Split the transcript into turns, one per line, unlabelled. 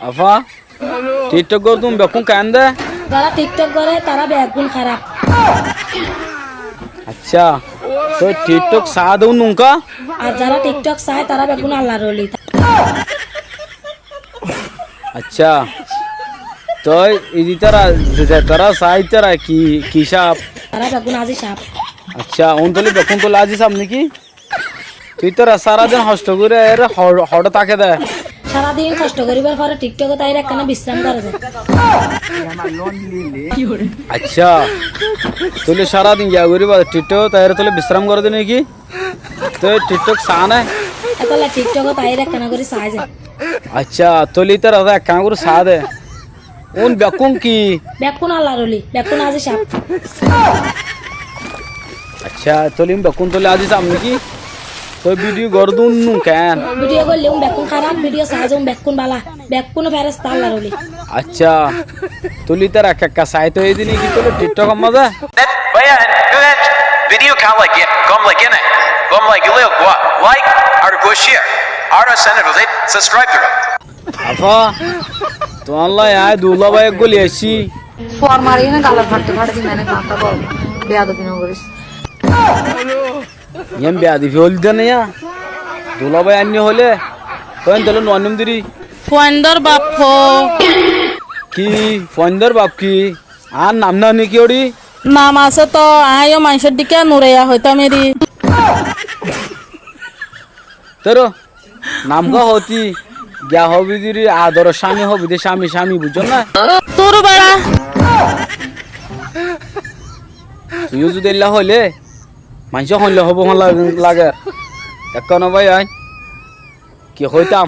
আফা TikTok কর তুমি বেকুন কেন দে
যারা টিকটক করে তারা বেগুন খারাপ।
আচ্ছা তো টিকটক সাদু নুঙ্কা
আর যারা টিকটক চায় তারা বেগুন আল্লাহর ওলি।
আচ্ছা তো এই তারা তারা সাই তারা কি সাপ
তারা বেগুন আজি সাপ।
আচ্ছা অন্তলি বেকুন তো আজি সাপ নাকি তুই তারা সারাদিন হষ্ট করে হঠাৎ তাকে দেয়
সারাদিন কষ্ট করিবার পরে টিকটকে তাই একখানা বিশ্রাম করে যায়।
আচ্ছা তুলে সারাদিন যা করিবা টিকটক তাই তুলে বিশ্রাম করে দে নাকি তো টিকটক চা নাই
এতলা টিকটকে তাই একখানা করে চায় যায়।
আচ্ছা তুলি তারা এক কাম করে চা দে উন বেকুন কি
বেগুন আল্লাহর ওলি, বেগুন আজি সাপ।
আচ্ছা তুলি বেকুন তুলে আজি চাম নাকি তো ভিডিও গরদুন নু কেন
ভিডিও করলেও বেগুন খারাপ, ভিডিও চায় বেগুন বালা, বেগুন ফেরেশতা আল্লাহর ওলি।
আচ্ছা তুলি তার একা চাই তো এই দিনই কি তোলে টিকটক মজা
Bayan, video kan lagi, kom lagi ni, kom lagi leo gua, like, ada gua share, ada sana tu, subscribe tu.
আফা তোমার লাই আয় দুলা ভাই গলি আসি
ফর মারি না গালা ফাটতে ফাটতে মানে কাঁটা বল বেয়াদবি না করিস।
এম ব্যাধি ফেল দে না দুলা ভাই আনি হলে তখন তাহলে ননম দিরি
ফন্দর বাপ
কি ফন্দর বাপ কি আর নাম না নাকি ওড়ি
নাম আছে তো আয়ো মানুষের দিকে নুরাইয়া হইতাম এরি
তোর নাম গা হতি গিয়া হবি দিরি আদর স্বামী হবি দে স্বামী স্বামী বুঝছো না
তোর বেড়া
তুইও যদি এলা হইলে মানুষ হইলে হব লাগে এখন ভাই আই কি হইতাম